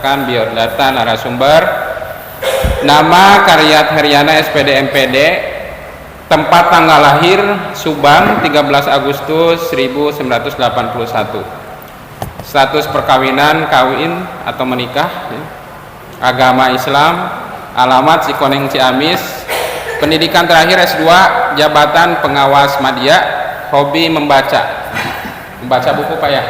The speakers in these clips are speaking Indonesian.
memperkenalkan biodata narasumber. Nama Karyat Heryana SPD MPD, tempat tanggal lahir Subang 13 Agustus 1981, status perkawinan kawin atau menikah, agama Islam, alamat Cikoneng Ciamis, pendidikan terakhir S2, jabatan pengawas media, hobi membaca buku Pak ya?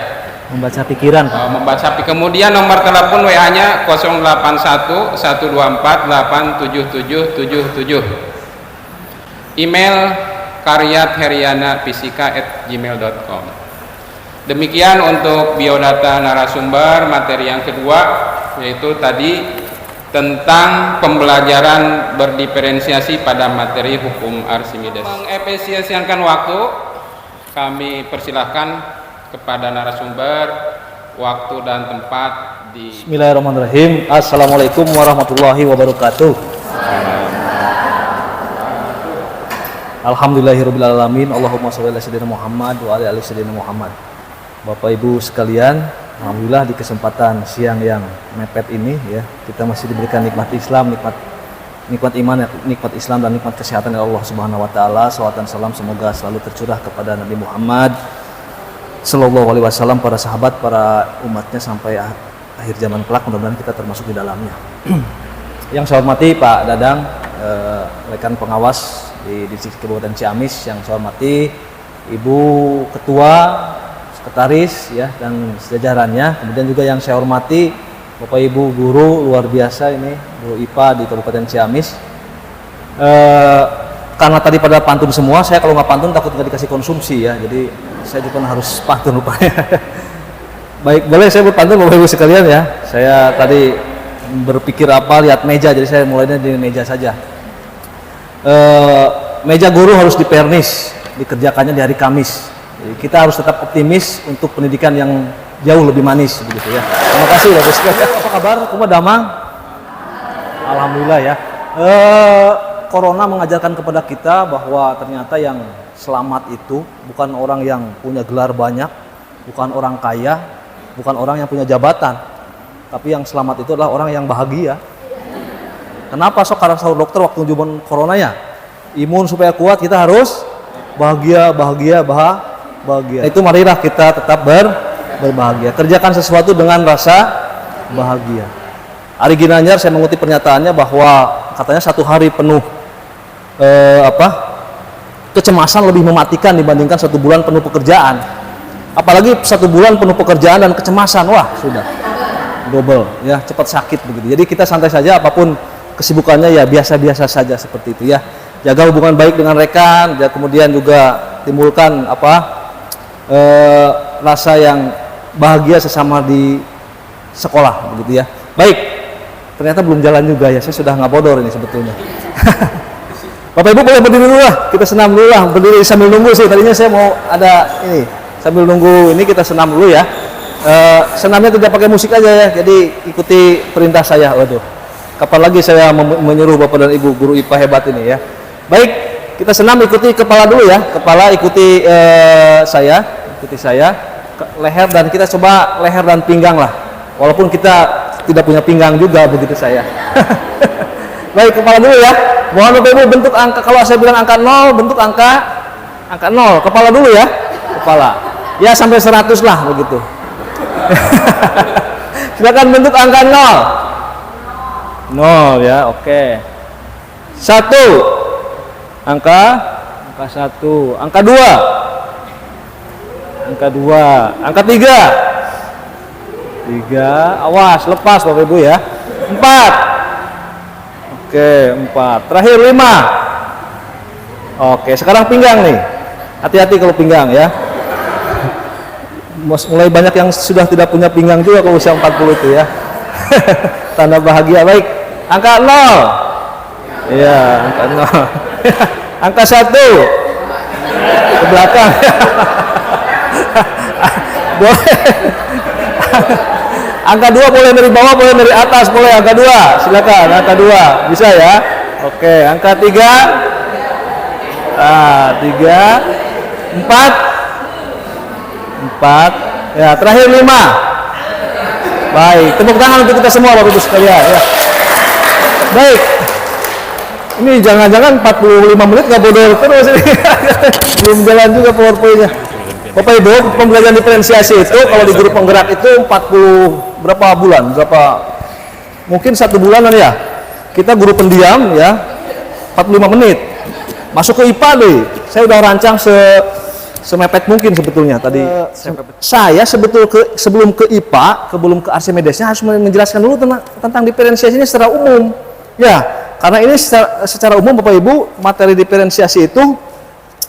Membaca pikiran. Membaca. Kemudian nomor telepon WA-nya 081 124 87777. Email karyatheryanafisika@gmail.com. Demikian untuk biodata narasumber. Materi yang kedua yaitu tadi tentang pembelajaran berdiferensiasi pada materi hukum Archimedes. Mengefisiensikan waktu, kami persilahkan kepada narasumber waktu dan tempat di. Bismillahirrahmanirrahim. Assalamualaikum warahmatullahi wabarakatuh. Alhamdulillahirabbil alamin. Allahumma shalli ala sayyidina Muhammad wa ala ali sayyidina Muhammad. Bapak Ibu sekalian, alhamdulillah di kesempatan siang yang mepet ini ya, kita masih diberikan nikmat Islam, nikmat iman, nikmat Islam dan nikmat kesehatan dari Allah Subhanahu wa taala. Shalawat dan salam semoga selalu tercurah kepada Nabi Muhammad Sallallahu alaihi wasallam, para sahabat, para umatnya sampai akhir zaman kelak, mudah-mudahan kita termasuk di dalamnya. Yang saya hormati Pak Dadang, rekan pengawas di Distrik Kabupaten Ciamis, yang saya hormati Ibu Ketua, Sekretaris ya dan sejajarannya. Kemudian juga yang saya hormati Bapak Ibu guru luar biasa ini, guru IPA di Kabupaten Ciamis. Karena tadi pada pantun semua, saya kalau nggak pantun takut nggak dikasih konsumsi ya, jadi saya juga harus pantun rupanya. Baik, boleh saya berpantun Bapak Ibu sekalian ya. Saya tadi berpikir apa, lihat meja, jadi saya mulainya di meja saja. Meja guru harus dipernis, dikerjakannya di hari Kamis. Jadi kita harus tetap optimis untuk pendidikan yang jauh lebih manis begitu ya. Terima kasih Bapak sekalian. Apa kabar? Kuma damang? Alhamdulillah ya. Corona mengajarkan kepada kita bahwa ternyata yang selamat itu bukan orang yang punya gelar banyak, bukan orang kaya, bukan orang yang punya jabatan, tapi yang selamat itu adalah orang yang bahagia. Kenapa sok karena sahur dokter waktu zaman corona ya? Imun supaya kuat kita harus bahagia. Itu marilah kita tetap berbahagia. Kerjakan sesuatu dengan rasa bahagia. Ari Ginanjar, saya mengutip pernyataannya bahwa katanya satu hari penuh kecemasan lebih mematikan dibandingkan satu bulan penuh pekerjaan. Apalagi satu bulan penuh pekerjaan dan kecemasan, wah sudah double ya, cepat sakit begitu. Jadi kita santai saja, apapun kesibukannya ya biasa-biasa saja seperti itu ya. Jaga hubungan baik dengan rekan, ya, kemudian juga timbulkan rasa yang bahagia sesama di sekolah begitu ya. Baik, ternyata belum jalan juga ya, saya sudah nggak bodor ini sebetulnya. Bapak Ibu boleh berdiri dulu lah, kita senam dulu lah, berdiri sambil nunggu sih. Tadinya saya mau ada ini, sambil nunggu ini kita senam dulu ya. Senamnya tidak pakai musik aja ya, jadi ikuti perintah saya. Waduh, kapan lagi saya menyuruh Bapak dan Ibu guru IPA hebat ini ya. Baik, kita senam, ikuti kepala dulu ya, kepala ikuti saya, leher, dan kita coba leher dan pinggang lah. Walaupun kita tidak punya pinggang juga begitu saya. Baik, kepala dulu ya. Mohon Bapak Ibu bentuk angka, kalau saya bilang angka 0, bentuk angka 0. Kepala dulu ya. Kepala. Ya sampai 100 lah begitu. Silakan bentuk angka 0. 0 ya, oke. 1. Angka 1. Angka 2. Angka 2. Angka 3. 3. Awas, lepas Bapak Ibu ya. 4. Oke, 4. Terakhir 5. Oke, sekarang pinggang nih. Hati-hati kalau pinggang ya. Mulai banyak yang sudah tidak punya pinggang juga kalau usia 40 itu ya. Tanda bahagia. Baik. Angka 0. Iya, angka 0. Angka 1. Ke belakang. Boleh. Angka 2 boleh dari bawah, boleh dari atas, boleh. Angka 2, silakan. Angka 2, bisa ya. Oke, angka 3. 3. 4. Ya, terakhir 5. Baik, tepuk tangan untuk kita semua Bapak Ibu sekalian ya. Baik. Ini jangan-jangan 45 menit nggak bodor terus ini. Belum jalan juga PowerPoint-nya. Bapak Ibu, pembelajaran diferensiasi itu kalau di grup penggerak itu 40 berapa bulan? Mungkin 1 bulanan ya. Kita guru pendiam ya. 45 menit. Masuk ke IPA deh. Saya udah rancang semepet mungkin sebetulnya tadi. Saya sebelum ke IPA, sebelum ke Archimedesnya harus menjelaskan dulu tentang diferensiasi ini secara umum. Ya, karena ini secara umum Bapak Ibu materi diferensiasi itu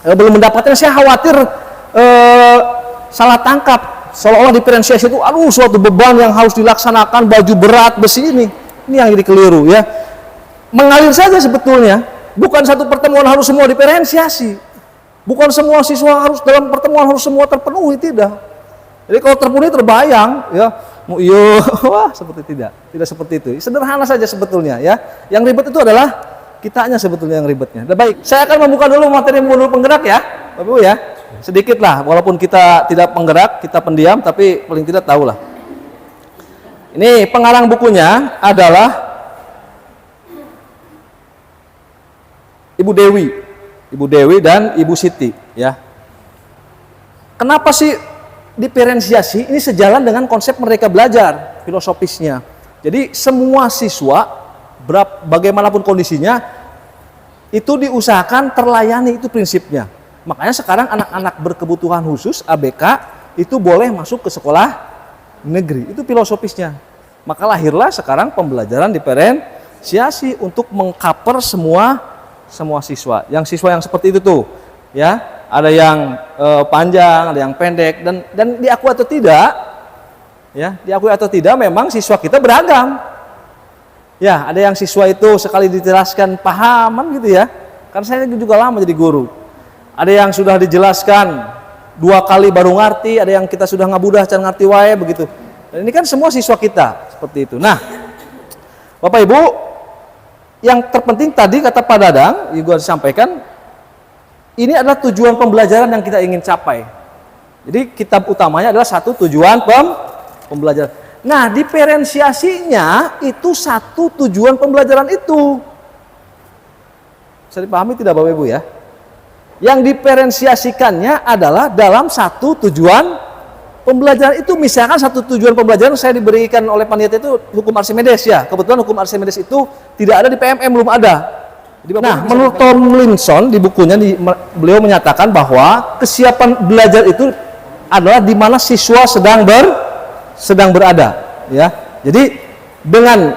belum mendapatkan. Saya khawatir salah tangkap, seolah-olah diferensiasi itu suatu beban yang harus dilaksanakan, baju berat besi ini yang jadi keliru ya. Mengalir saja sebetulnya, bukan satu pertemuan harus semua diferensiasi, bukan semua siswa harus dalam pertemuan harus semua terpenuhi, tidak. Jadi kalau terpenuhi terbayang ya, wah seperti tidak seperti itu. Sederhana saja sebetulnya ya. Yang ribet itu adalah kitanya sebetulnya yang ribetnya. Baik, saya akan membuka dulu materi modul penggerak ya, Bapak Ibu ya. Sedikit lah, walaupun kita tidak penggerak, kita pendiam, tapi paling tidak tahu lah. Ini pengarang bukunya adalah Ibu Dewi dan Ibu Siti ya. Kenapa sih diferensiasi ini sejalan dengan konsep Merdeka Belajar filosofisnya? Jadi semua siswa bagaimanapun kondisinya itu diusahakan terlayani, itu prinsipnya. Makanya sekarang anak-anak berkebutuhan khusus ABK itu boleh masuk ke sekolah negeri, itu filosofisnya. Maka lahirlah sekarang pembelajaran diferensiasi untuk mengcover semua siswa. Yang siswa yang seperti itu tuh, ya, ada yang panjang, ada yang pendek, dan diakui atau tidak, ya, diakui atau tidak, memang siswa kita beragam. Ya, ada yang siswa itu sekali dijelaskan pahaman gitu ya. Kan saya juga lama jadi guru. Ada yang sudah dijelaskan 2 kali baru ngerti, ada yang kita sudah ngabudah can ngerti wae begitu. Dan ini kan semua siswa kita seperti itu. Nah, Bapak Ibu, yang terpenting tadi kata Pak Dadang juga disampaikan, ini adalah tujuan pembelajaran yang kita ingin capai. Jadi kitab utamanya adalah satu tujuan pembelajaran. Nah, diferensiasinya itu satu tujuan pembelajaran itu. Bisa dipahami tidak Bapak Ibu ya? Yang diferensiasikannya adalah dalam satu tujuan pembelajaran itu. Misalkan satu tujuan pembelajaran saya diberikan oleh panitia itu hukum Archimedes ya. Kebetulan hukum Archimedes itu tidak ada di PMM, belum ada. Nah, menurut Tomlinson di bukunya beliau menyatakan bahwa kesiapan belajar itu adalah di mana siswa sedang berada ya. Jadi dengan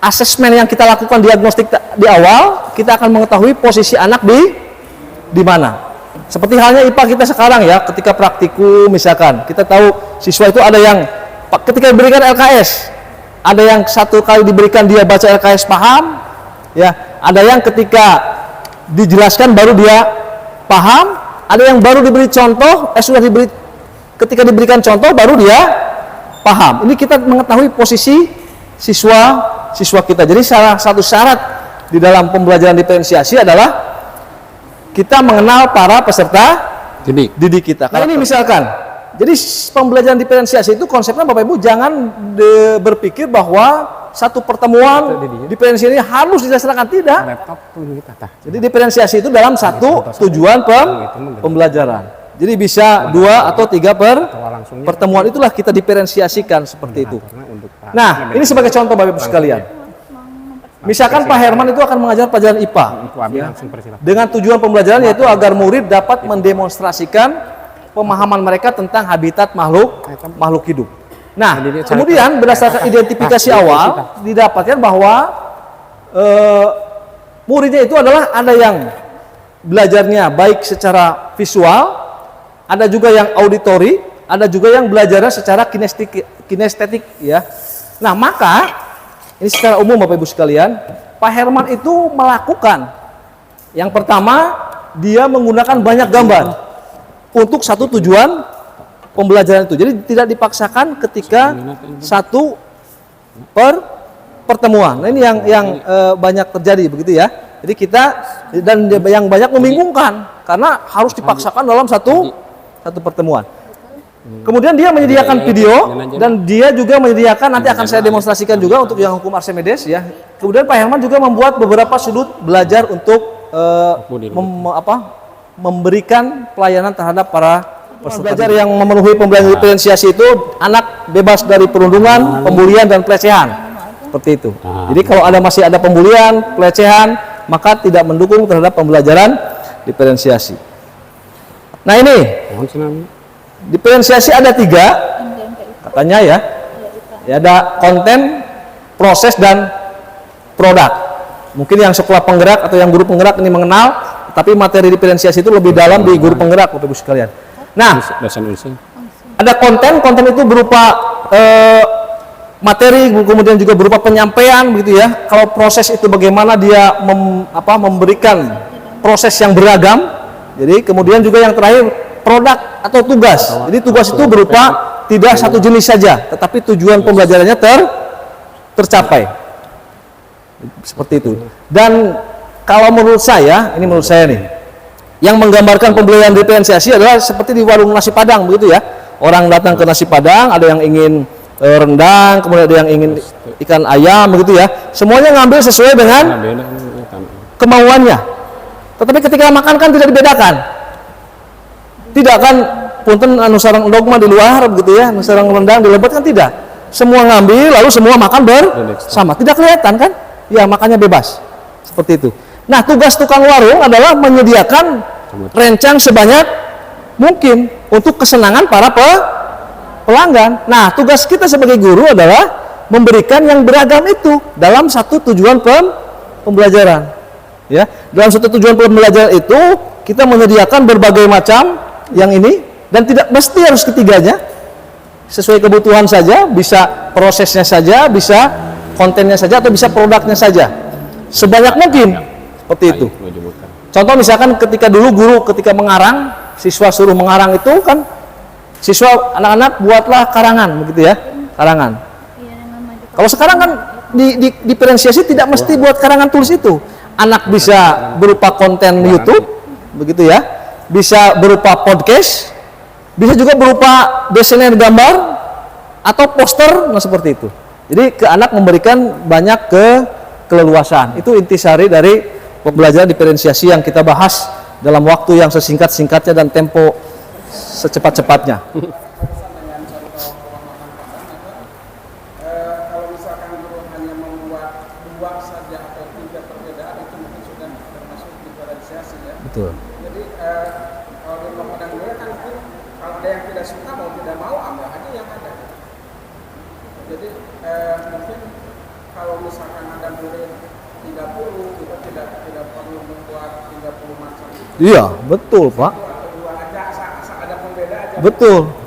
asesmen yang kita lakukan, diagnostik di awal, kita akan mengetahui posisi anak di mana. Seperti halnya IPA kita sekarang ya, ketika praktikum misalkan, kita tahu siswa itu ada yang ketika diberikan LKS, ada yang 1 kali diberikan dia baca LKS paham, ya, ada yang ketika dijelaskan baru dia paham, ada yang baru diberi contoh, ketika diberikan contoh baru dia paham. Ini kita mengetahui posisi siswa kita. Jadi salah satu syarat di dalam pembelajaran diferensiasi adalah kita mengenal para peserta didik kita. Karena ini misalkan, jadi pembelajaran diferensiasi itu konsepnya Bapak Ibu jangan berpikir bahwa satu pertemuan diferensiasi ini harus dilaksanakan, tidak. Jadi diferensiasi itu dalam satu tujuan pembelajaran. Jadi bisa 2 atau 3 pertemuan, itulah kita diferensiasikan seperti itu. Nah, ini sebagai contoh Bapak Ibu sekalian. Misalkan Pak Herman itu akan mengajar pelajaran IPA ya, dengan tujuan pembelajaran yaitu agar murid dapat mendemonstrasikan pemahaman mereka tentang habitat makhluk hidup. Nah, kemudian berdasarkan identifikasi awal didapatkan bahwa muridnya itu adalah ada yang belajarnya baik secara visual, ada juga yang auditori, ada juga yang belajarnya secara kinestetik ya. Nah, maka ini secara umum Bapak Ibu sekalian, Pak Herman itu melakukan yang pertama, dia menggunakan banyak gambar untuk satu tujuan pembelajaran itu. Jadi tidak dipaksakan ketika satu pertemuan. Nah, ini yang banyak terjadi begitu ya. Jadi kita dan yang banyak membingungkan karena harus dipaksakan dalam satu pertemuan. Kemudian dia menyediakan video dan dia juga menyediakan, nanti akan saya demonstrasikan juga untuk yang hukum Archimedes ya. Kemudian Pak Herman juga membuat beberapa sudut belajar untuk memberikan pelayanan terhadap para peserta belajar yang memenuhi pembelajaran diferensiasi itu anak bebas dari perundungan, pembulian dan pelecehan. Seperti itu. Jadi kalau masih ada pembulian, pelecehan, maka tidak mendukung terhadap pembelajaran diferensiasi. Nah ini diferensiasi ada 3 katanya ya. Ya ada konten, proses dan produk. Mungkin yang sekolah penggerak atau yang guru penggerak ini mengenal, tapi materi diferensiasi itu lebih dalam di guru penggerak Bapak Ibu sekalian. Nah, ada konten itu berupa materi, kemudian juga berupa penyampaian begitu ya. Kalau proses itu bagaimana dia memberikan proses yang beragam. Jadi kemudian juga yang terakhir produk atau tugas. Jadi tugas itu berupa tidak satu jenis saja, tetapi tujuan pembelajarannya tercapai. Seperti itu. Dan kalau menurut saya nih, yang menggambarkan pembelajaran diferensiasi adalah seperti di warung nasi Padang begitu ya. Orang datang ke nasi Padang, ada yang ingin rendang, kemudian ada yang ingin ikan ayam begitu ya. Semuanya ngambil sesuai dengan kemauannya. Tetapi ketika makan kan tidak dibedakan. Tidak kan, punten anu sareng endog mah di luar begitu ya, anu sareng rendang di lebat kan tidak. Semua ngambil lalu semua makan bersama. Tidak kelihatan kan? Ya, makannya bebas. Seperti itu. Nah, tugas tukang warung adalah menyediakan rencang sebanyak mungkin untuk kesenangan para pelanggan. Nah, tugas kita sebagai guru adalah memberikan yang beragam itu dalam satu tujuan pembelajaran. Ya, dalam satu tujuan pembelajaran itu kita menyediakan berbagai macam yang ini dan tidak mesti harus ketiganya. Sesuai kebutuhan saja, bisa prosesnya saja, bisa kontennya saja atau bisa produknya saja. Sebanyak mungkin seperti itu. Contoh misalkan ketika dulu guru ketika mengarang, siswa suruh mengarang itu kan siswa anak-anak buatlah karangan begitu ya, karangan. Kalau sekarang kan diferensiasi tidak mesti buat karangan tulis itu. Anak bisa berupa konten YouTube begitu ya, bisa berupa podcast, bisa juga berupa desainer gambar atau poster, nah seperti itu. Jadi ke anak memberikan banyak keleluasan. Itu intisari dari pembelajaran diferensiasi yang kita bahas dalam waktu yang sesingkat-singkatnya dan tempo secepat-cepatnya. Kalau misalkan guru hanya membuat 2 saja atau 3 perbedaan itu mungkin sudah termasuk diferensiasi ya. Betul. Jadi kalau di rumah Padang dulu kan mungkin kalau ada yang tidak suka mau tidak mau ambil aja yang ada. Jadi mungkin kalau misalkan ada murid 30 kita tidak perlu membuat 30 macam. Iya, betul Pak. Atau 2 aja asal ada pembeda aja.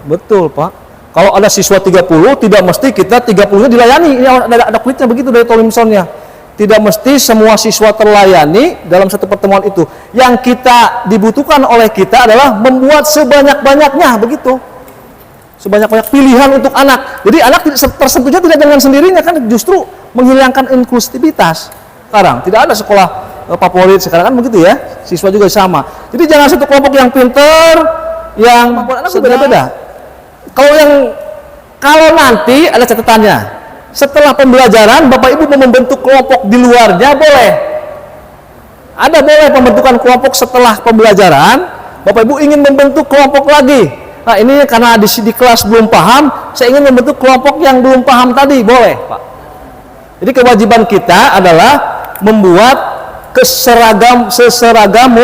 Betul Pak. Kalau ada siswa 30, tidak mesti kita 30-nya dilayani. Ini ada kuitnya begitu dari Tolimsonnya. Tidak mesti semua siswa terlayani dalam satu pertemuan itu. Yang kita dibutuhkan oleh kita adalah membuat sebanyak-banyaknya begitu. Sebanyak-banyak pilihan untuk anak. Jadi anak tersentuhnya tidak dengan sendirinya kan, justru menghilangkan inklusivitas. Sekarang tidak ada sekolah favorit sekarang kan begitu ya. Siswa juga sama. Jadi jangan satu kelompok yang pinter, yang anak beda-beda. Kalau nanti ada catatannya, setelah pembelajaran Bapak Ibu mau membentuk kelompok di luarnya boleh. Ada boleh pembentukan kelompok setelah pembelajaran. Bapak Ibu ingin membentuk kelompok lagi. Nah ini karena di kelas belum paham, saya ingin membentuk kelompok yang belum paham tadi, boleh Pak. Jadi kewajiban kita adalah membuat seseragam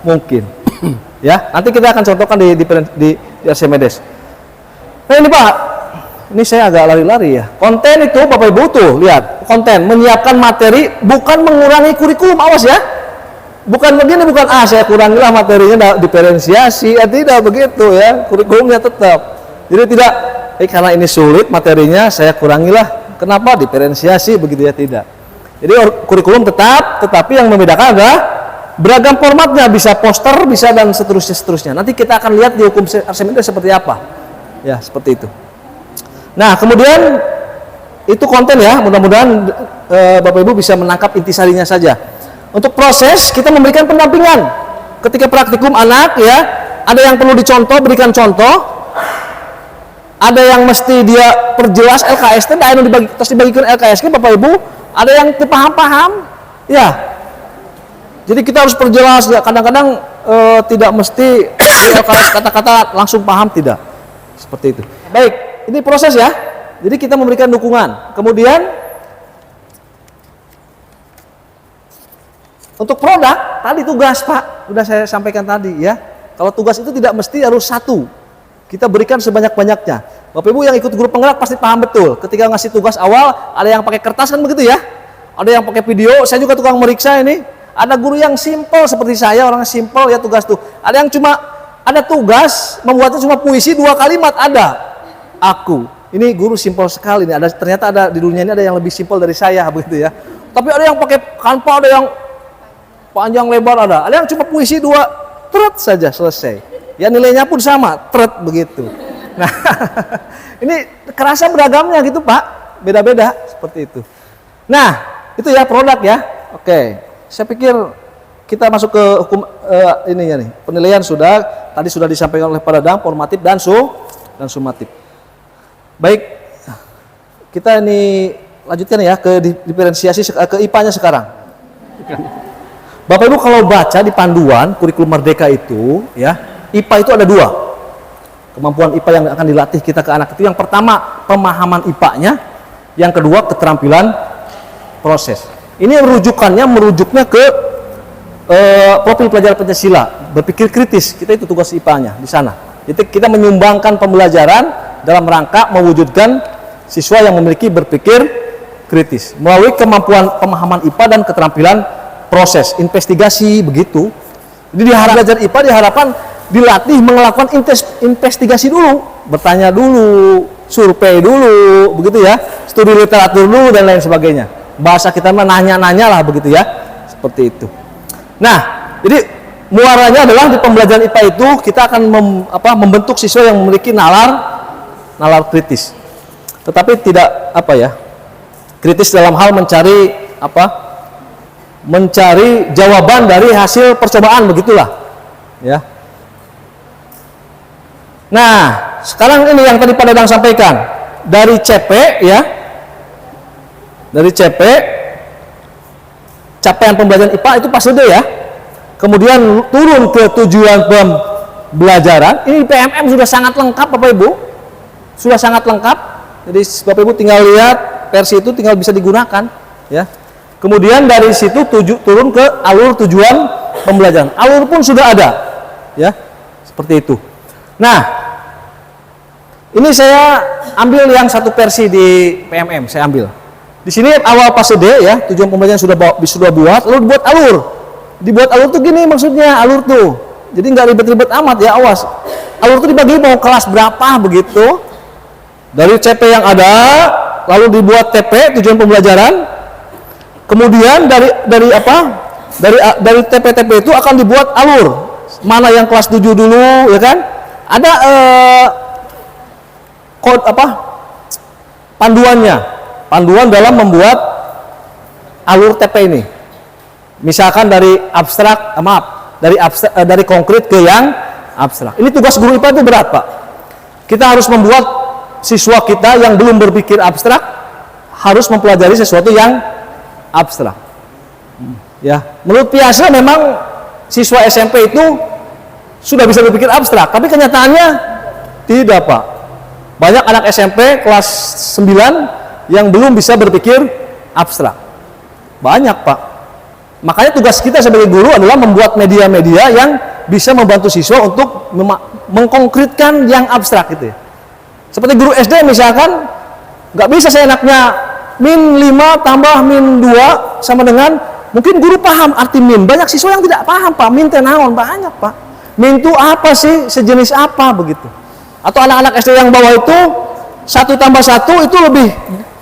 mungkin. Ya, nanti kita akan contohkan di Archimedes. Nah ini Pak, ini saya agak lari-lari ya. Konten itu Bapak Ibu tuh lihat, konten menyiapkan materi bukan mengurangi kurikulum, awas ya. Bukan begini, bukan saya kurangilah materinya diferensiasi, tidak begitu ya. Kurikulumnya tetap. Jadi tidak, karena ini sulit materinya saya kurangilah. Kenapa diferensiasi begitu ya, tidak. Jadi kurikulum tetap, tetapi yang membedakan adalah beragam formatnya, bisa poster, bisa dan seterusnya. Nanti kita akan lihat di hukum Archimedes seperti apa. Ya, seperti itu. Nah, kemudian itu konten ya, mudah-mudahan Bapak Ibu bisa menangkap intisarinya saja. Untuk proses, kita memberikan pendampingan. Ketika praktikum anak ya, ada yang perlu dicontoh, berikan contoh. Ada yang mesti dia perjelas LKS, ada yang terus dibagikan LKS Bapak Ibu, ada yang paham-paham, ya. Jadi kita harus perjelas, ya. Kadang-kadang tidak mesti di LKS kata-kata langsung paham, tidak. Seperti itu. Baik, ini proses ya. Jadi kita memberikan dukungan. Kemudian untuk produk, tadi tugas Pak, sudah saya sampaikan tadi ya. Kalau tugas itu tidak mesti harus satu. Kita berikan sebanyak-banyaknya. Bapak Ibu yang ikut grup penggerak pasti paham betul. Ketika ngasih tugas awal, ada yang pakai kertas kan begitu ya. Ada yang pakai video, saya juga tukang meriksa ini. Ada guru yang simple seperti saya, orang simple ya tugas tuh. Ada yang cuma, ada tugas, membuatnya cuma puisi 2 kalimat, ada. Aku. Ini guru simple sekali nih. Ternyata ada di dunia ini ada yang lebih simple dari saya begitu ya. Tapi ada yang pakai Canva, ada yang panjang lebar, ada yang cuma puisi 2 tret saja selesai. Ya nilainya pun sama, tret begitu. Nah, ini kerasa beragamnya gitu Pak, beda-beda seperti itu. Nah, itu ya produk ya. Oke, saya pikir kita masuk ke hukum ininya nih. Penilaian sudah, tadi sudah disampaikan oleh Pak Dadang, formatif dan sumatif. Baik, kita ini lanjutkan ya ke diferensiasi ke IPA-nya sekarang. Bapak Ibu kalau baca di panduan kurikulum Merdeka itu ya, IPA itu ada 2 kemampuan IPA yang akan dilatih kita ke anak itu. Yang pertama pemahaman IPA-nya, yang kedua keterampilan proses. Ini merujuknya ke profil pelajar Pancasila, berpikir kritis. Kita itu tugas IPA-nya di sana. Jadi kita menyumbangkan pembelajaran dalam rangka mewujudkan siswa yang memiliki berpikir kritis melalui kemampuan pemahaman IPA dan keterampilan proses, investigasi begitu. Jadi belajar IPA diharapkan dilatih melakukan investigasi dulu, bertanya dulu, survei dulu, begitu ya, studi literatur dulu dan lain sebagainya. Bahasa kita mah nanya-nanya lah begitu ya, seperti itu. Nah, jadi muaranya adalah di pembelajaran IPA itu kita akan membentuk siswa yang memiliki nalar kritis, tetapi tidak kritis dalam hal mencari jawaban dari hasil percobaan begitulah, ya. Nah, sekarang ini yang tadi Pak Dadang sampaikan dari CP ya, dari CP capaian pembelajaran IPA itu fase D ya. Kemudian turun ke tujuan pembelajaran. Ini PMM sudah sangat lengkap Bapak Ibu, sudah sangat lengkap. Jadi Bapak Ibu tinggal lihat versi itu, tinggal bisa digunakan ya. Kemudian dari situ turun ke alur tujuan pembelajaran. Alur pun sudah ada ya, seperti itu. Nah, ini saya ambil yang satu versi di PMM, saya ambil. Di sini awal fase D ya, tujuan pembelajaran sudah buat, lalu dibuat alur. Dibuat alur tuh gini maksudnya, alur tuh. Jadi nggak ribet-ribet amat ya, awas. Alur tuh dibagi mau kelas berapa begitu. Dari CP yang ada, lalu dibuat TP tujuan pembelajaran. Kemudian dari TP-TP itu akan dibuat alur. Mana yang kelas 7 dulu ya kan? Ada panduan dalam membuat alur TP ini. Misalkan dari abstrak, dari konkret ke yang abstrak. Ini tugas guru IPA itu berat Pak. Kita harus membuat siswa kita yang belum berpikir abstrak harus mempelajari sesuatu yang abstrak. Ya, menurut Piaget memang siswa SMP itu sudah bisa berpikir abstrak, tapi kenyataannya tidak Pak. Banyak anak SMP kelas 9 yang belum bisa berpikir abstrak. Banyak Pak. Makanya tugas kita sebagai guru adalah membuat media-media yang bisa membantu siswa untuk mengkonkretkan yang abstrak gitu ya. Seperti guru SD misalkan, nggak bisa seenaknya min 5 tambah min 2 sama dengan, mungkin guru paham arti min, banyak siswa yang tidak paham Pak, min tenaon banyak Pak. Min itu apa sih, sejenis apa begitu. Atau anak-anak SD yang bawah itu 1 tambah 1 itu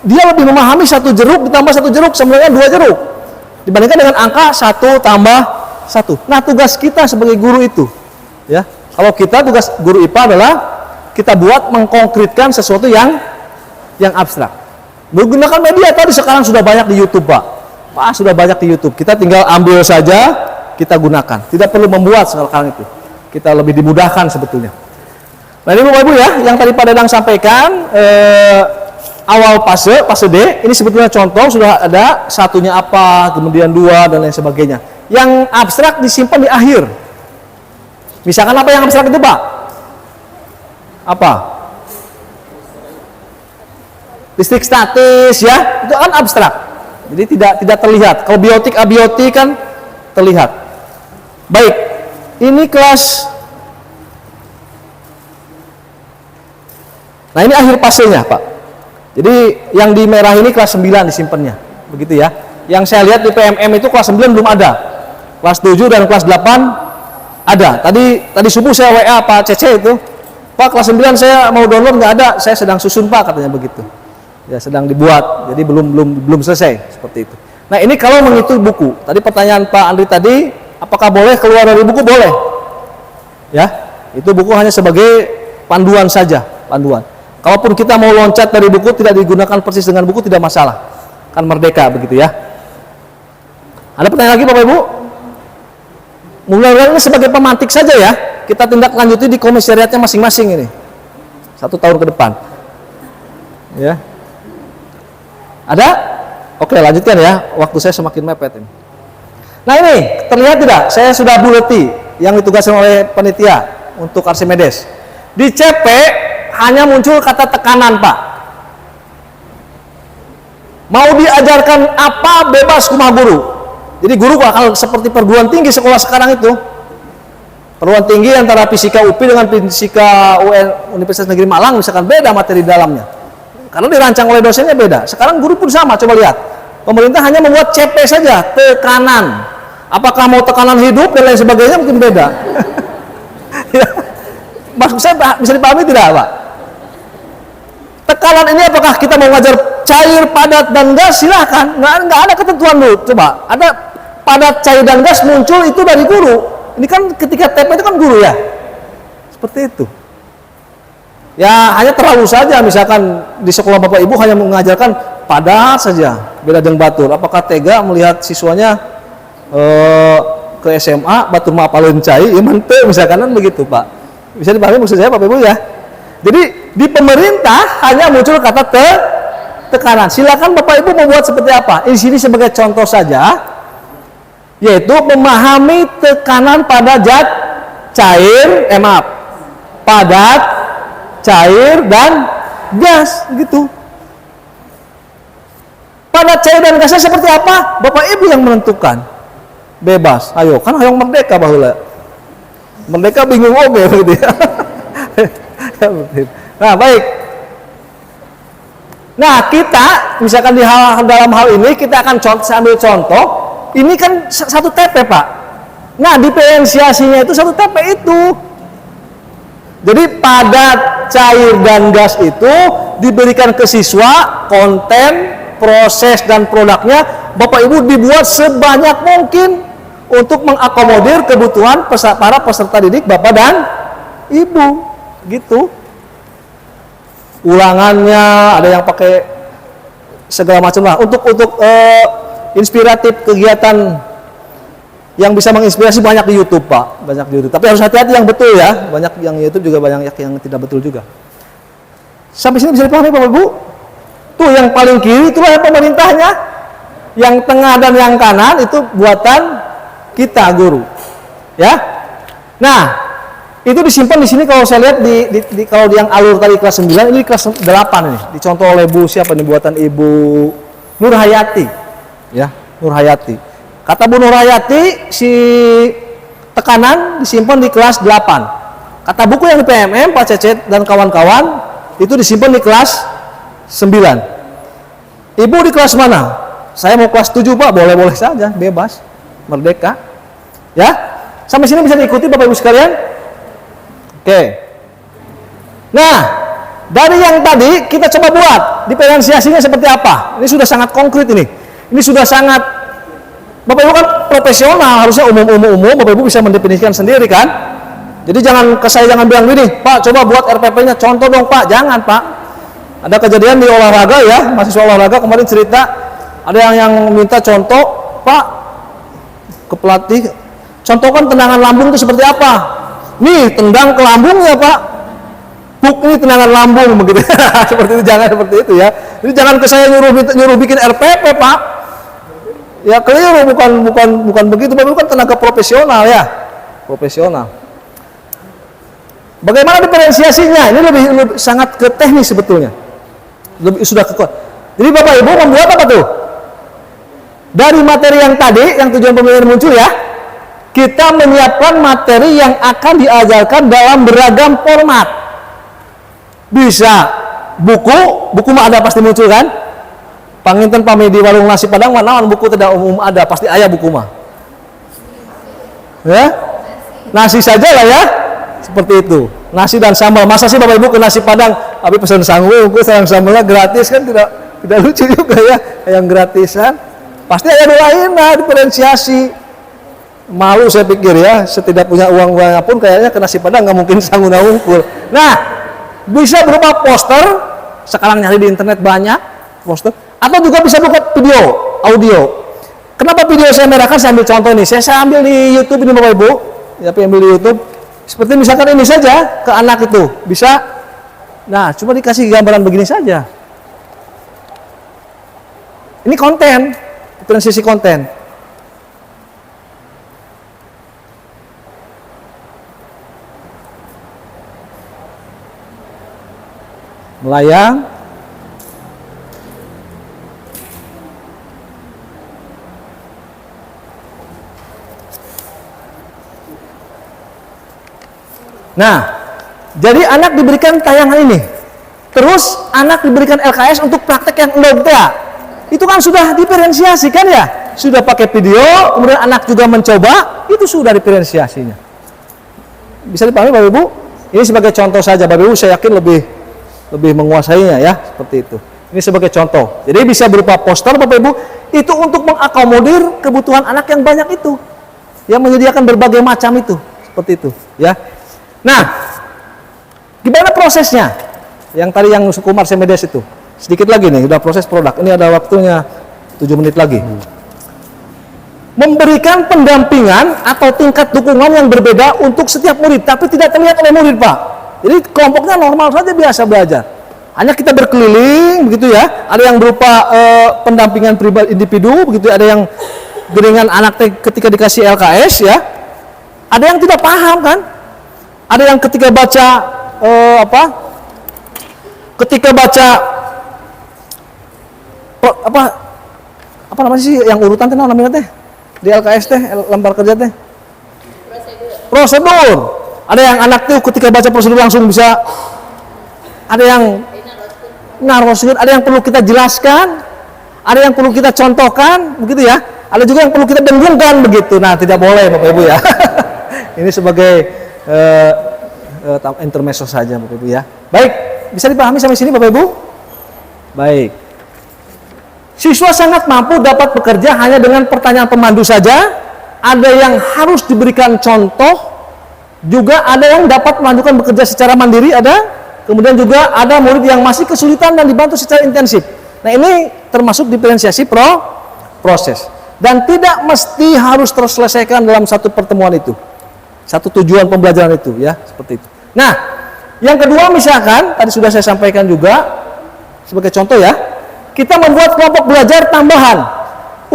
dia lebih memahami 1 jeruk ditambah 1 jeruk sama dengan 2 jeruk dibandingkan dengan angka 1 tambah 1. Nah, tugas kita sebagai guru itu ya, kalau kita tugas guru IPA adalah kita buat mengkonkretkan sesuatu yang abstrak. Menggunakan media tadi sekarang sudah banyak di YouTube Pak. Sudah banyak di YouTube. Kita tinggal ambil saja, kita gunakan. Tidak perlu membuat sekarang itu. Kita lebih dimudahkan sebetulnya. Nah ini Bapak Ibu ya, yang tadi Pak Dadang sampaikan awal fase D, ini sebetulnya contoh sudah ada satunya apa, kemudian dua dan lain sebagainya. Yang abstrak disimpan di akhir. Misalkan apa yang abstrak itu Pak? Apa? Listrik statis ya, itu kan abstrak. Jadi tidak terlihat. Kalau biotik abiotik kan terlihat. Baik, ini kelas. Nah ini akhir fasenya Pak. Jadi yang di merah ini kelas 9 disimpannya, begitu ya. Yang saya lihat di PMM itu kelas 9 belum ada. Kelas 7 dan kelas 8 ada. Tadi subuh saya WA Pak Cece itu, Pak kelas 9 saya mau download nggak ada, saya sedang susun Pak, katanya begitu. Ya sedang dibuat, jadi belum selesai seperti itu. Nah ini kalau mengikuti buku. Tadi pertanyaan Pak Andri tadi, apakah boleh keluar dari buku? Boleh. Ya, itu buku hanya sebagai panduan saja, panduan. Kalaupun kita mau loncat dari buku tidak digunakan persis dengan buku tidak masalah, kan merdeka begitu ya. Ada pertanyaan lagi Bapak Ibu? Mudah-mudahan ini sebagai pemantik saja ya. Kita tindak lanjuti di komisariatnya masing-masing ini. 1 tahun ke depan. Ya. Ada? Oke, lanjutkan ya. Waktu saya semakin mepet ini. Nah ini, terlihat tidak? Saya sudah buleti yang ditugaskan oleh panitia untuk Archimedes. Di CP hanya muncul kata tekanan, Pak. Mau diajarkan apa bebas kumah guru. Jadi guru bakal seperti perguruan tinggi sekolah sekarang itu. Perguruan tinggi antara fisika UPI dengan fisika UN Universitas Negeri Malang misalkan beda materi dalamnya. Karena dirancang oleh dosennya beda. Sekarang guru pun sama, coba lihat. Pemerintah hanya membuat CP saja, tekanan. Apakah mau tekanan hidup dan lain sebagainya mungkin beda. Ya. Maksud saya bisa dipahami tidak, Pak? Tekanan ini apakah kita mau ngajar cair, padat, dan gas? Silahkan. Nggak ada ketentuan dulu. Coba, ada padat, cair, dan gas muncul itu dari guru. Ini kan ketika TP itu kan guru ya. Seperti itu. Ya hanya terlalu saja misalkan di sekolah Bapak Ibu hanya mengajarkan padat saja, beda dengan batur. Apakah tega melihat siswanya ke SMA batur mapalin cai, ya mantep misalkan kan begitu Pak. Bisa dipahami maksud saya Bapak Ibu ya. Jadi di pemerintah hanya muncul kata tekanan. Silakan Bapak Ibu membuat seperti apa. Di sini sebagai contoh saja, yaitu memahami tekanan pada zat cair, padat, cair dan gas gitu. Padat, cair dan gasnya seperti apa? Bapak Ibu yang menentukan. Bebas. Ayo, kan hayang merdeka baheula. Merdeka bingung oge gitu ya. Nah, baik. Nah, kita misalkan dalam hal ini kita akan ambil contoh. Ini kan satu TP, Pak. Nah, diferensiasinya itu satu TP itu. Jadi padat, cair, dan gas itu diberikan ke siswa, konten, proses, dan produknya Bapak Ibu dibuat sebanyak mungkin untuk mengakomodir kebutuhan para peserta didik Bapak dan Ibu. Gitu. Ulangannya ada yang pakai segala macam lah. Untuk inspiratif kegiatan yang bisa menginspirasi banyak di YouTube Pak, banyak di YouTube. Tapi harus hati-hati yang betul ya, banyak yang YouTube juga banyak yang tidak betul juga. Sampai sini bisa dipahami Bapak Ibu? Tuh yang paling kiri itulah yang pemerintahnya, yang tengah dan yang kanan itu buatan kita guru, ya. Nah itu disimpan di sini kalau saya lihat kalau yang alur tadi kelas 9 ini kelas 8 ini, dicontoh oleh Bu siapa nih buatan Ibu Nur Hayati, ya Nur Hayati. Kata Bu Nur Hayati, si tekanan disimpan di kelas 8. Kata buku yang di PMM, Pak Cecet dan kawan-kawan, itu disimpan di kelas 9. Ibu di kelas mana? Saya mau kelas 7 Pak, boleh-boleh saja, bebas, merdeka. Ya, sampai sini bisa diikuti Bapak Ibu sekalian? Oke. Nah, dari yang tadi kita coba buat, diferensiasinya seperti apa? Ini sudah sangat konkret ini. Ini sudah sangat Bapak Ibu kan profesional, harusnya umum, Bapak Ibu bisa mendefinisikan sendiri kan? Jadi jangan bilang gini, Pak coba buat RPP-nya, contoh dong Pak, jangan Pak. Ada kejadian di olahraga ya, mahasiswa olahraga kemarin cerita, ada yang minta contoh, Pak, ke pelatih, contohkan tendangan lambung itu seperti apa? Nih, tendang ke lambungnya Pak. Buk ini tenangan lambung begitu. Seperti itu, jangan seperti itu ya. Jadi jangan ke saya nyuruh bikin RPP, Pak. Ya keliru, bukan begitu. Bapak Ibu kan tenaga profesional ya. Profesional. Bagaimana diferensiasinya? Ini lebih sangat ke teknis sebetulnya. Sudah ke. Jadi Bapak Ibu membuat apa tuh? Dari materi yang tadi, yang tujuan pembelajaran muncul ya, kita menyiapkan materi yang akan diajarkan dalam beragam format. Bisa buku mah ada pasti muncul kan? Panginten pami di warung nasi padang mana buku tidak umum ada, pasti ayah buku mah. Ya? Nasi saja lah ya. Seperti itu. Nasi dan sambal. Masa sih Bapak Ibu ke nasi padang, tapi pesan sanggup, sambalnya gratis kan tidak lucu juga ya, yang gratisan. Pasti ada lain lah, diferensiasi. Malu saya pikir ya, setidak punya uang pun kayaknya ke nasi padang nggak mungkin sanggup ngungkul. Nah, bisa berupa poster, sekarang nyari di internet banyak poster, atau juga bisa berupa video, audio. Kenapa video saya merahkan? Saya ambil contoh nih, saya ambil di YouTube ini Bapak Ibu, ya ambil di YouTube. Seperti misalkan ini saja ke anak itu bisa. Nah, cuma dikasih gambaran begini saja. Ini konten, diferensiasi konten. Melayang. Nah, jadi anak diberikan tayangan ini. Terus anak diberikan LKS untuk praktek yang endog ya. Itu kan sudah diferensiasi kan ya? Sudah pakai video, kemudian anak juga mencoba, itu sudah diferensiasinya. Bisa dipahami Bapak Ibu? Ini sebagai contoh saja, Bapak Ibu saya yakin lebih menguasainya ya, seperti itu. Ini sebagai contoh. Jadi bisa berupa poster Bapak Ibu, itu untuk mengakomodir kebutuhan anak yang banyak itu. Yang menyediakan berbagai macam itu, seperti itu, ya. Nah, gimana prosesnya? Yang tadi yang Sukumar Semedes itu. Sedikit lagi nih, udah proses produk. Ini ada waktunya 7 menit lagi. Memberikan pendampingan atau tingkat dukungan yang berbeda untuk setiap murid, tapi tidak terlihat oleh murid, Pak. Jadi kelompoknya normal saja, biasa belajar. Hanya kita berkeliling, begitu ya. Ada yang berupa pendampingan pribadi individu, begitu. Ada yang dengan anak ketika dikasih LKS, ya. Ada yang tidak paham kan? Ada yang ketika baca apa namanya sih yang urutan teh namanya teh di LKS teh lembar kerja teh prosedur. Ada yang anak tuh ketika baca prosedur langsung bisa, ada yang naroskeun, ada yang perlu kita jelaskan, ada yang perlu kita contohkan, begitu ya. Ada juga yang perlu kita denggungkan begitu. Nah, tidak boleh Bapak Ibu ya. Ini sebagai intermezzo saja Bapak Ibu ya. Baik, bisa dipahami sampai sini Bapak Ibu? Baik. Siswa sangat mampu dapat bekerja hanya dengan pertanyaan pemandu saja. Ada yang harus diberikan contoh, juga ada yang dapat melanjutkan bekerja secara mandiri, ada. Kemudian juga ada murid yang masih kesulitan dan dibantu secara intensif. Nah, ini termasuk diferensiasi proses. Dan tidak mesti harus terselesaikan dalam satu pertemuan itu. Satu tujuan pembelajaran itu ya, seperti itu. Nah, yang kedua misalkan tadi sudah saya sampaikan juga sebagai contoh ya, kita membuat kelompok belajar tambahan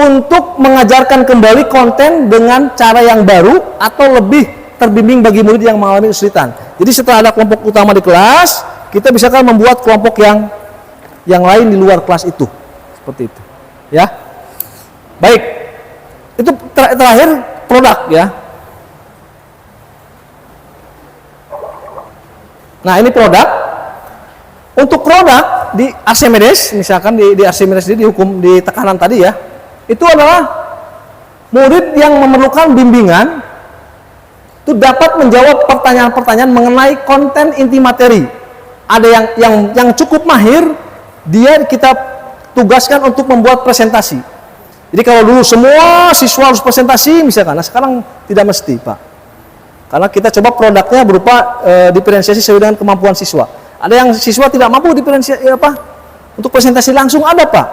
untuk mengajarkan kembali konten dengan cara yang baru atau lebih terbimbing bagi murid yang mengalami kesulitan. Jadi setelah ada kelompok utama di kelas, kita bisa kan membuat kelompok yang lain di luar kelas itu, seperti itu, ya. Baik, itu terakhir produk ya. Nah, ini produk. Untuk produk di Archimedes, misalkan di Archimedes di hukum di tekanan tadi ya, itu adalah murid yang memerlukan bimbingan itu dapat menjawab pertanyaan-pertanyaan mengenai konten inti materi. Ada yang cukup mahir, dia kita tugaskan untuk membuat presentasi. Jadi kalau dulu semua siswa harus presentasi misalkan, nah sekarang tidak mesti Pak. Karena kita coba produknya berupa diferensiasi sesuai dengan kemampuan siswa. Ada yang siswa tidak mampu diferensiasi untuk presentasi langsung, ada Pak.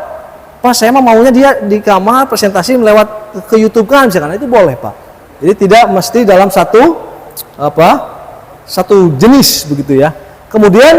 Pak, saya maunya dia di kamar presentasi lewat ke YouTube kan misalkan, itu boleh Pak. Jadi tidak mesti dalam satu jenis begitu ya. Kemudian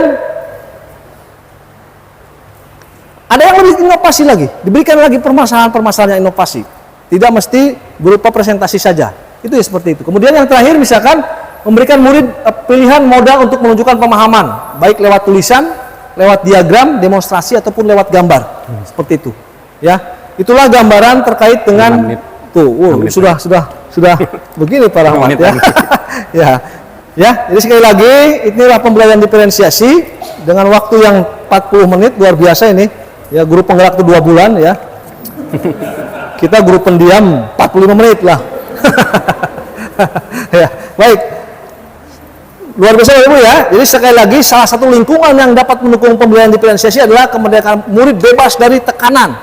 ada yang lebih inovasi lagi, diberikan lagi permasalahan-permasalahan yang inovasi. Tidak mesti berupa presentasi saja. Itu ya seperti itu. Kemudian yang terakhir misalkan memberikan murid pilihan modal untuk menunjukkan pemahaman, baik lewat tulisan, lewat diagram, demonstrasi ataupun lewat gambar. Seperti itu. Ya, itulah gambaran terkait dengan sudah begini Pak Rahmat ya. Ya, jadi sekali lagi inilah pembelajaran diferensiasi dengan waktu yang 40 menit luar biasa ini. Ya, guru penggerak itu 2 bulan ya. Kita guru pendiam 45 menit lah. Ya, baik. Luar biasa Ibu ya. Jadi sekali lagi salah satu lingkungan yang dapat mendukung pembelajaran diferensiasi adalah kemerdekaan murid bebas dari tekanan,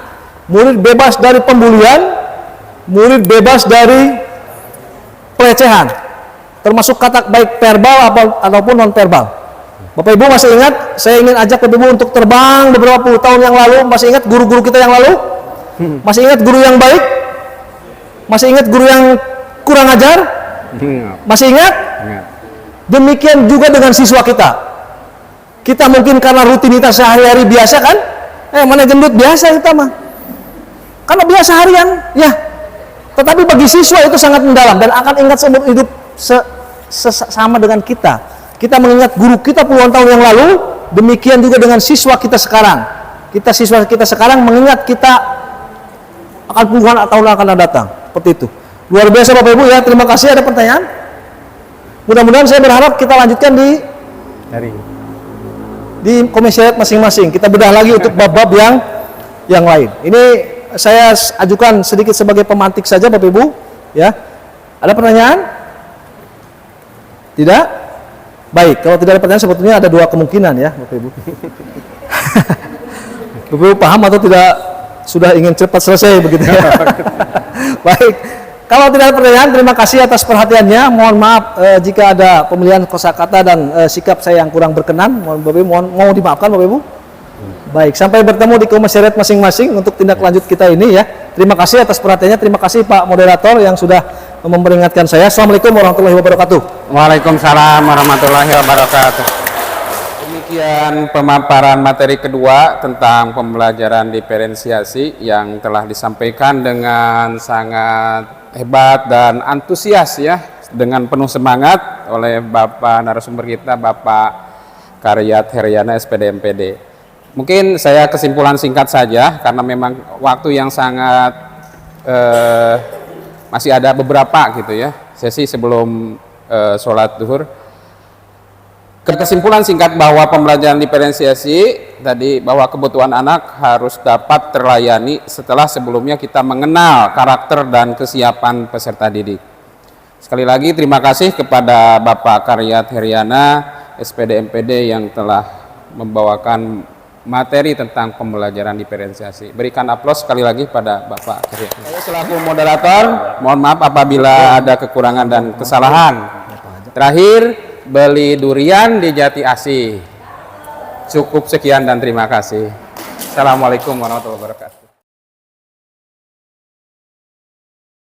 murid bebas dari pembulian, murid bebas dari pelecehan, termasuk kata baik verbal ataupun non verbal. Bapak Ibu masih ingat, saya ingin ajak Bapak Ibu untuk terbang beberapa puluh tahun yang lalu. Masih ingat guru-guru kita yang lalu? Masih ingat guru yang baik? Masih ingat guru yang kurang ajar? Masih ingat? Demikian juga dengan siswa kita. Kita mungkin karena rutinitas sehari-hari biasa kan? Mana gendut biasa kita mah. Karena biasa harian, ya. Tetapi bagi siswa itu sangat mendalam dan akan ingat seumur hidup sama dengan kita. Kita mengingat guru kita puluhan tahun yang lalu, demikian juga dengan siswa kita sekarang. Siswa kita sekarang mengingat kita akan puluhan tahun akan datang. Seperti itu. Luar biasa Bapak Ibu ya. Terima kasih. Ada pertanyaan? Mudah-mudahan saya berharap kita lanjutkan di komisariat masing-masing. Kita bedah lagi untuk bab-bab yang lain. Ini saya ajukan sedikit sebagai pemantik saja Bapak Ibu. Ya. Ada pertanyaan? Tidak? Baik, kalau tidak ada pertanyaan sebetulnya ada 2 kemungkinan ya Bapak Ibu. Bapak Ibu paham atau tidak sudah ingin cepat selesai begitu ya? Baik, kalau tidak ada pertanyaan terima kasih atas perhatiannya. Mohon maaf jika ada pemilihan kosakata dan sikap saya yang kurang berkenan. Mau dimaafkan Bapak Ibu? Baik, sampai bertemu di komisariat masing-masing untuk tindak lanjut kita ini ya. Terima kasih atas perhatiannya. Terima kasih Pak Moderator yang sudah memperingatkan saya. Assalamualaikum warahmatullahi wabarakatuh. Waalaikumsalam warahmatullahi wabarakatuh. Demikian pemaparan materi kedua tentang pembelajaran diferensiasi yang telah disampaikan dengan sangat hebat dan antusias ya, dengan penuh semangat oleh Bapak narasumber kita, Bapak Karyat Heryana SPD MPD. Mungkin saya kesimpulan singkat saja karena memang waktu yang sangat masih ada beberapa gitu ya sesi sebelum sholat duhur. Kesimpulan singkat bahwa pembelajaran diferensiasi tadi bahwa kebutuhan anak harus dapat terlayani setelah sebelumnya kita mengenal karakter dan kesiapan peserta didik. Sekali lagi terima kasih kepada Bapak Karyat Heryana SPD MPD yang telah membawakan materi tentang pembelajaran diferensiasi. Berikan aplaus sekali lagi pada Bapak Karyat. Saya selaku moderator, mohon maaf apabila ada kekurangan dan kesalahan. Terakhir, beli durian di Jati Asih. Cukup sekian dan terima kasih. Assalamualaikum warahmatullahi wabarakatuh.